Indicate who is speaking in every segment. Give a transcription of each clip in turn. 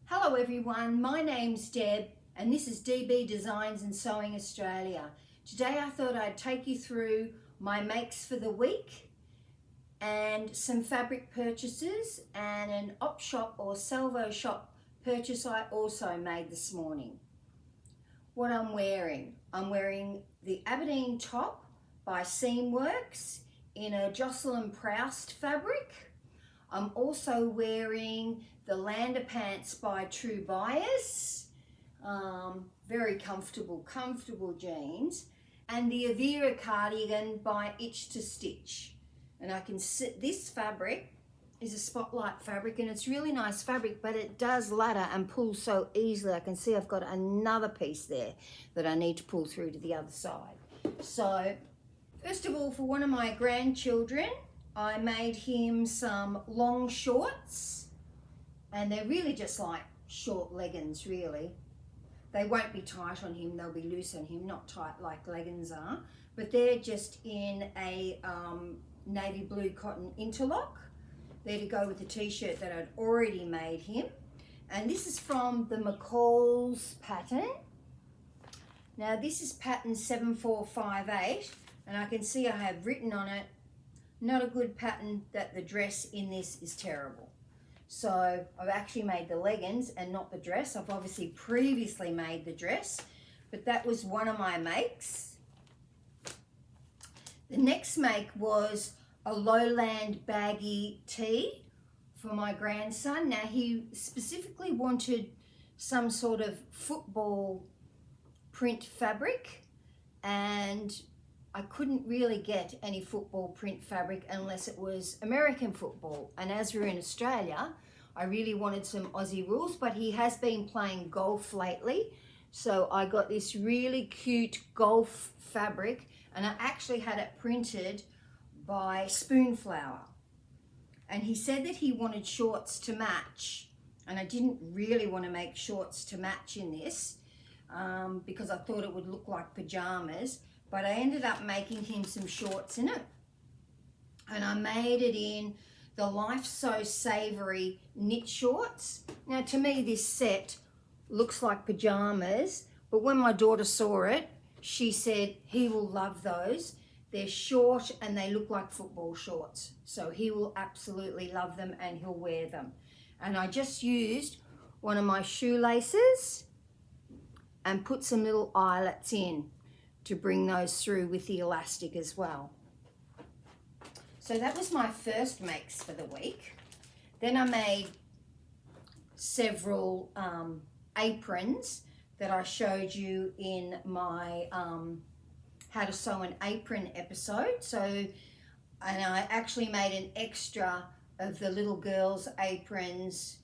Speaker 1: Hello everyone, my name's Deb and this is DB Designs and Sewing Australia. Today I thought I'd take you through my makes for the week and some fabric purchases and an op shop or salvo shop purchase I also made this morning. What I'm wearing the Aberdeen top by Seamworks in a Jocelyn Proust fabric. I'm also wearing the Lander pants by True Bias, very comfortable jeans, and the Avira cardigan by Itch to Stitch. And I can sit, this fabric is a spotlight fabric and it's really nice fabric, but it does ladder and pull so easily. I can see I've got another piece there that I need to pull through to the other side. So first of all, for one of my grandchildren, I made him some long shorts, and they're really just like short leggings really. They won't be tight on him, they'll be loose on him, not tight like leggings are, but they're just in a navy blue cotton interlock. They're to go with the t-shirt that I'd already made him. And this is from the McCalls pattern. Now this is pattern 7458, and I can see I have written on it, not a good pattern, that the dress in this is terrible. So I've actually made the leggings and not the dress. I've obviously previously made the dress, but that was one of my makes. The next make was a Lowland baggy tee for my grandson. Now he specifically wanted some sort of football print fabric, and I couldn't really get any football print fabric unless it was American football. And as we're in Australia, I really wanted some Aussie rules, but he has been playing golf lately. So I got this really cute golf fabric, and I actually had it printed by Spoonflower. And he said that he wanted shorts to match, and I didn't really want to make shorts to match in this because I thought it would look like pajamas. But I ended up making him some shorts in it. And I made it in the Sew Savory knit shorts. Now to me this set looks like pajamas, but when my daughter saw it, she said he will love those. They're short and they look like football shorts. So he will absolutely love them and he'll wear them. And I just used one of my shoelaces and put some little eyelets in to bring those through with the elastic as well. So that was my first makes for the week. Then I made several aprons that I showed you in my how to sew an apron episode. So, and I actually made an extra of the little girls' aprons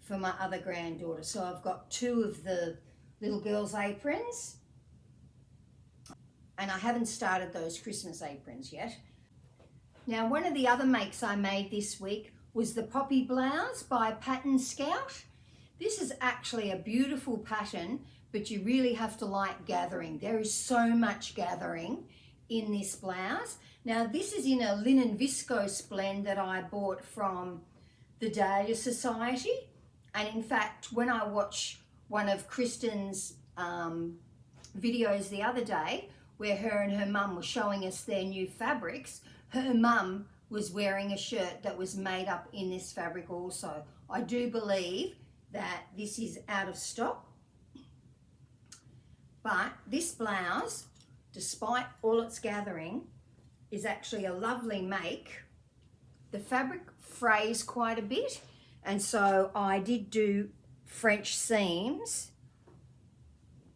Speaker 1: for my other granddaughter. So I've got two of the little girls' aprons, and I haven't started those Christmas aprons yet. Now one of the other makes I made this week was the Poppy Blouse by Pattern Scout. This is actually a beautiful pattern, but you really have to like gathering. There is so much gathering in this blouse. Now this is in a linen viscose blend that I bought from the Dahlia Sewciety. And in fact, when I watched one of Kristen's videos the other day, where her and her mum were showing us their new fabrics, her mum was wearing a shirt that was made up in this fabric also. I do believe that this is out of stock, but this blouse, despite all its gathering, is actually a lovely make. The fabric frays quite a bit, and so I did do French seams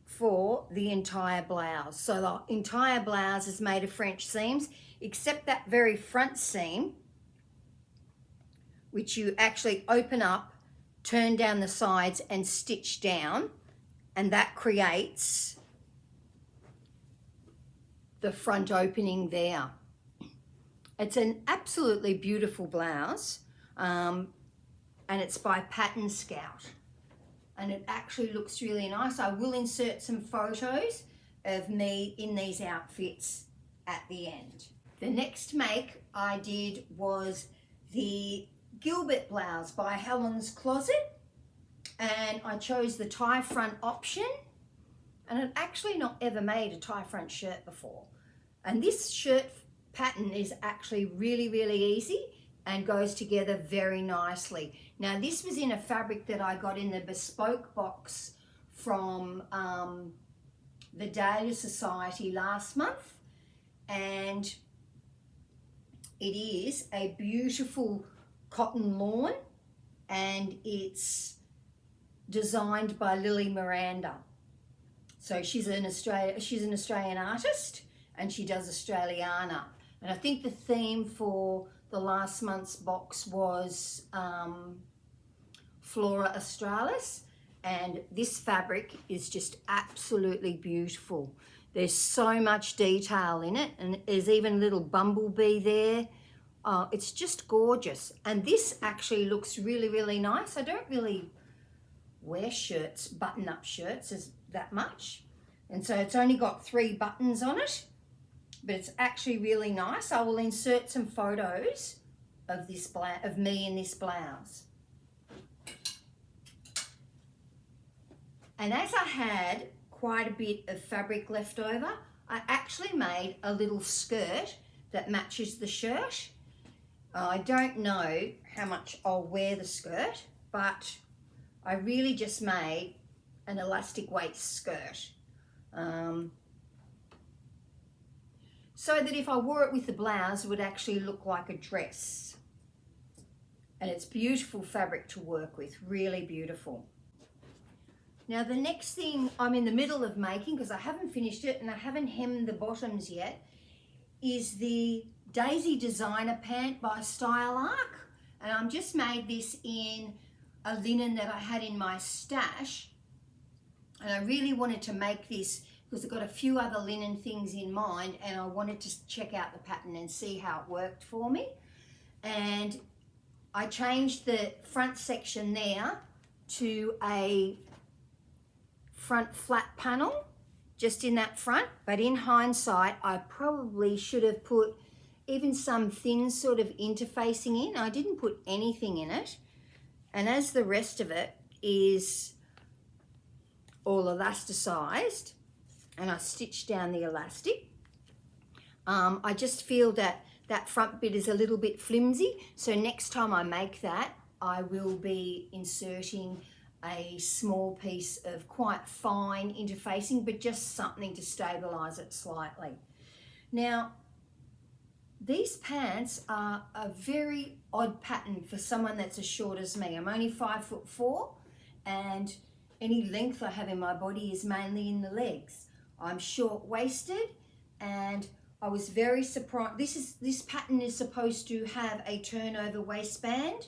Speaker 1: for the entire blouse. So the entire blouse is made of French seams, except that very front seam, which you actually open up, turn down the sides and stitch down, and that creates the front opening there. It's an absolutely beautiful blouse, and it's by Pattern Scout. And it actually looks really nice. I will insert some photos of me in these outfits at the end. The next make I did was the Gilbert blouse by Helens Closet, and I chose the tie front option, and I'd actually not ever made a tie front shirt before. And this shirt pattern is actually really, really easy and goes together very nicely. Now this was in a fabric that I got in the bespoke box from the Dahlia Sewciety last month, and it is a beautiful cotton lawn, and it's designed by Lily Miranda. So she's an Australian artist, and she does Australiana. And I think the theme for the last month's box was Flora Australis, and this fabric is just absolutely beautiful. There's so much detail in it, and there's even a little bumblebee there. It's just gorgeous. And this actually looks really, really nice. I don't really wear shirts, button-up shirts, as that much. And so it's only got 3 buttons on it, but it's actually really nice. I will insert some photos of this of me in this blouse. And as I had quite a bit of fabric left over, I actually made a little skirt that matches the shirt. I don't know how much I'll wear the skirt, but I really just made an elastic waist skirt. So that if I wore it with the blouse, it would actually look like a dress. And it's beautiful fabric to work with, really beautiful. Now the next thing I'm in the middle of making, because I haven't finished it and I haven't hemmed the bottoms yet, is the Daisy Designer Pant by Style Arc. And I've just made this in a linen that I had in my stash. And I really wanted to make this because I've got a few other linen things in mind, and I wanted to check out the pattern and see how it worked for me. And I changed the front section there to a front flat panel just in that front, but in hindsight I probably should have put even some thin sort of interfacing in. I didn't put anything in it, and as the rest of it is all elasticized and I stitched down the elastic, I just feel that that front bit is a little bit flimsy, so next time I make that I will be inserting a small piece of quite fine interfacing, but just something to stabilize it slightly. Now these pants are a very odd pattern for someone that's as short as me. I'm only 5'4", and any length I have in my body is mainly in the legs. I'm short-waisted, and I was very surprised. This pattern is supposed to have a turnover waistband.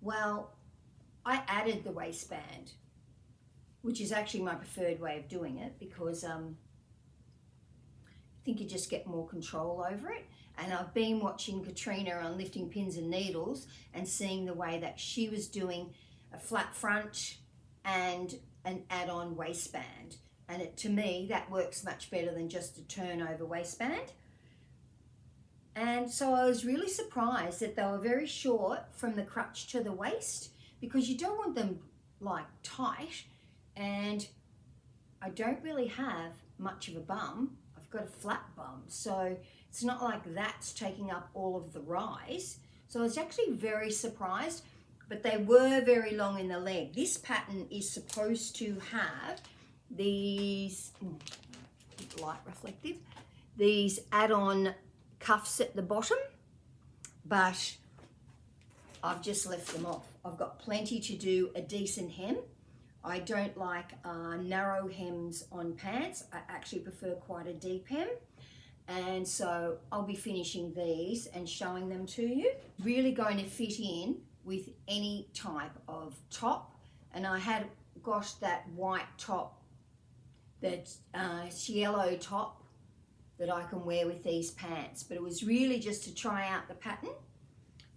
Speaker 1: Well, I added the waistband, which is actually my preferred way of doing it, because I think you just get more control over it. And I've been watching Katrina on Lifting Pins and Needles and seeing the way that she was doing a flat front and an add-on waistband. And to me, that works much better than just a turnover waistband. And so I was really surprised that they were very short from the crotch to the waist, because you don't want them like tight, and I don't really have much of a bum. I've got a flat bum, so it's not like that's taking up all of the rise. So I was actually very surprised, but they were very long in the leg. This pattern is supposed to have these light reflective, these add-on cuffs at the bottom, but I've just left them off. I've got plenty to do a decent hem. I don't like narrow hems on pants. I actually prefer quite a deep hem. And so I'll be finishing these and showing them to you. Really going to fit in with any type of top. And I had got that white top, that yellow top that I can wear with these pants. But it was really just to try out the pattern.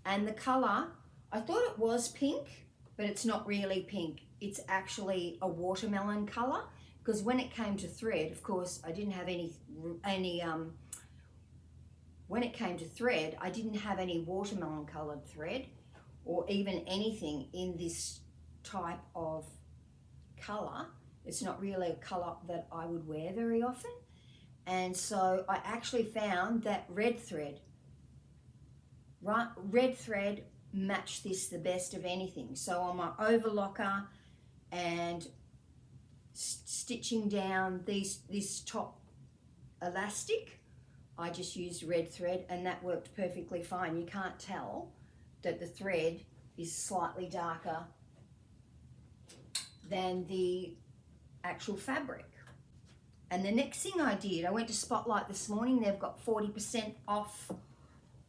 Speaker 1: And the colour, I thought it was pink, but it's not really pink. It's actually a watermelon colour, because when it came to thread, of course, I didn't have when it came to thread, I didn't have any watermelon coloured thread or even anything in this type of colour. It's not really a colour that I would wear very often. And so I actually found that red thread matched this the best of anything. So on my overlocker and stitching down this top elastic, I just used red thread, and that worked perfectly fine. You can't tell that the thread is slightly darker than the actual fabric. And the next thing I did, I went to Spotlight this morning. They've got 40% off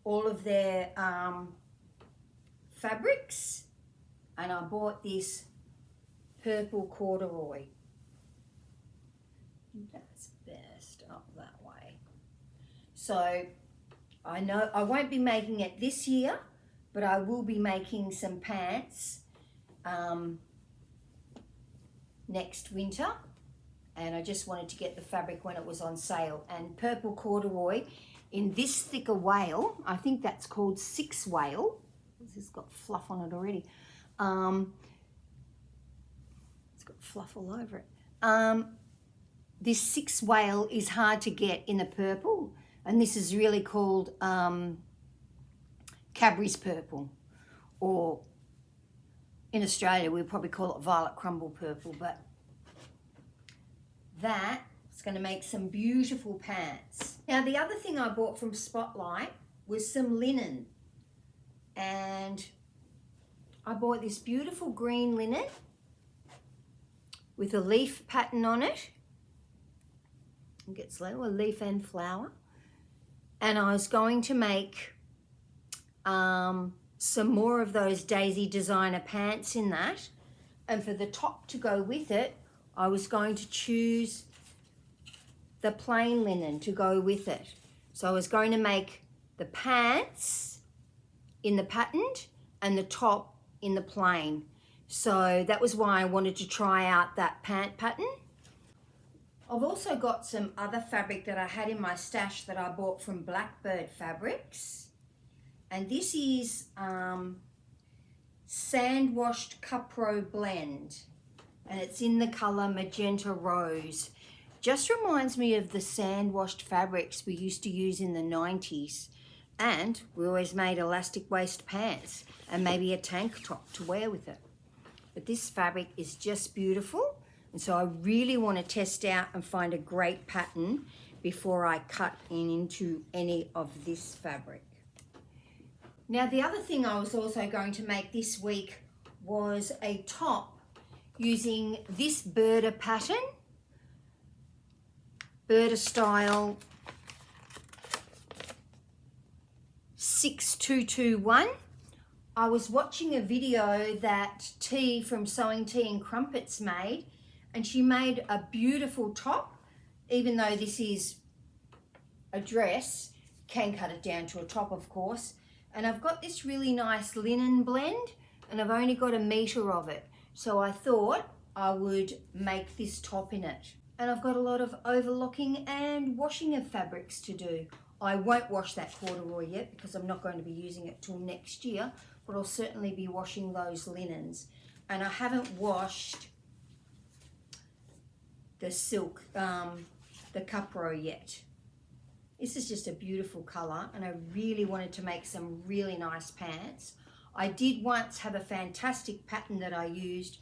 Speaker 1: all of their fabrics, and I bought this purple corduroy. That's best up that way. So I know I won't be making it this year, but I will be making some pants next winter, and I just wanted to get the fabric when it was on sale. And purple corduroy in this thicker wale, I think that's called 6 wale. This has got fluff on it already. It's got fluff all over it. This 6 wale is hard to get in the purple, and this is really called Cadbury's purple, or in Australia we probably call it violet crumble purple. But that's going to make some beautiful pants. Now the other thing I bought from Spotlight was some linen, and I bought this beautiful green linen with a leaf pattern on it. It gets a leaf and flower, and I was going to make some more of those daisy designer pants in that, and for the top to go with it I was going to choose the plain linen to go with it. So I was going to make the pants in the patterned and the top in the plain. So that was why I wanted to try out that pant pattern. I've also got some other fabric that I had in my stash that I bought from Blackbird Fabrics. And this is sand washed Cupro blend, and it's in the colour magenta rose. Just reminds me of the sand washed fabrics we used to use in the 90s, and we always made elastic waist pants and maybe a tank top to wear with it. But this fabric is just beautiful, and so I really want to test out and find a great pattern before I cut into any of this fabric. Now the other thing I was also going to make this week was a top using this Burda pattern, Burda style 6221. I was watching a video that T from Sewing Tea and Crumpets made, and she made a beautiful top. Even though this is a dress, can cut it down to a top of course. And I've got this really nice linen blend, and I've only got 1 metre of it. So I thought I would make this top in it. And I've got a lot of overlocking and washing of fabrics to do. I won't wash that corduroy yet because I'm not going to be using it till next year, but I'll certainly be washing those linens. And I haven't washed the silk, the Cupro yet. This is just a beautiful colour, and I really wanted to make some really nice pants. I did once have a fantastic pattern that I used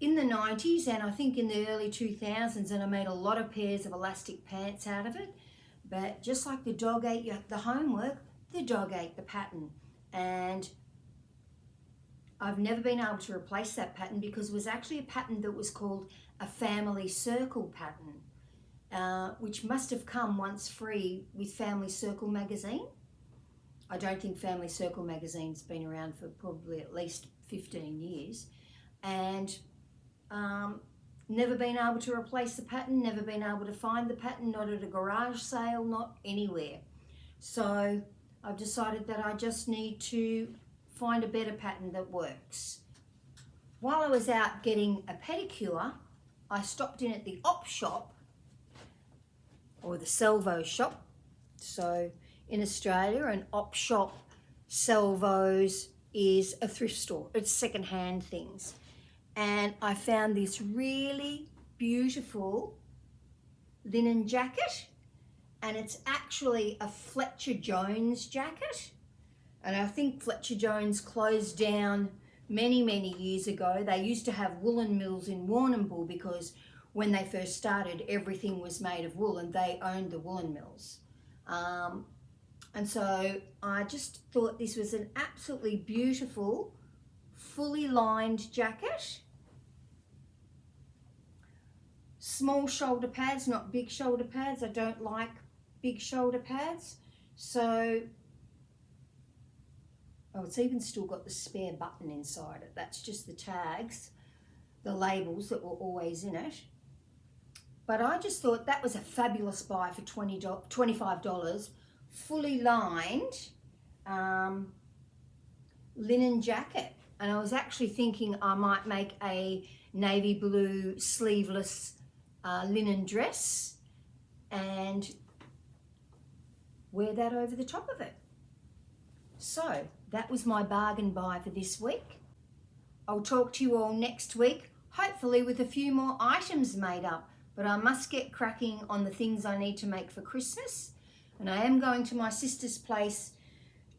Speaker 1: in the 90s and I think in the early 2000s, and I made a lot of pairs of elastic pants out of it. But just like the dog ate the homework, the dog ate the pattern. And I've never been able to replace that pattern because it was actually a pattern that was called a family circle pattern. Which must have come once free with Family Circle magazine. I don't think Family Circle magazine's been around for probably at least 15 years. And never been able to replace the pattern, never been able to find the pattern, not at a garage sale, not anywhere. So I've decided that I just need to find a better pattern that works. While I was out getting a pedicure, I stopped in at the op shop, or the Salvo shop. So in Australia, an op shop, Salvos, is a thrift store. It's second-hand things. and I found this really beautiful linen jacket, and it's actually a Fletcher Jones jacket. And I think Fletcher Jones closed down many years ago. They used to have woolen mills in Warrnambool because when they first started, everything was made of wool and they owned the woolen mills. And so I just thought this was an absolutely beautiful, fully lined jacket. Small shoulder pads, not big shoulder pads. I don't like big shoulder pads. So, oh, it's even still got the spare button inside it. That's just the tags, the labels that were always in it. But I just thought that was a fabulous buy for $25, fully lined linen jacket. And I was actually thinking I might make a navy blue sleeveless linen dress and wear that over the top of it. So that was my bargain buy for this week. I'll talk to you all next week, hopefully with a few more items made up, but I must get cracking on the things I need to make for Christmas. And I am going to my sister's place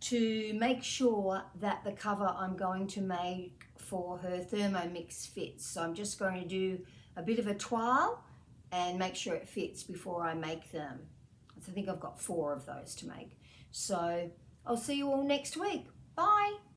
Speaker 1: to make sure that the cover I'm going to make for her Thermomix fits. So I'm just going to do a bit of a toile and make sure it fits before I make them. So I think I've got 4 of those to make. So I'll see you all next week. Bye.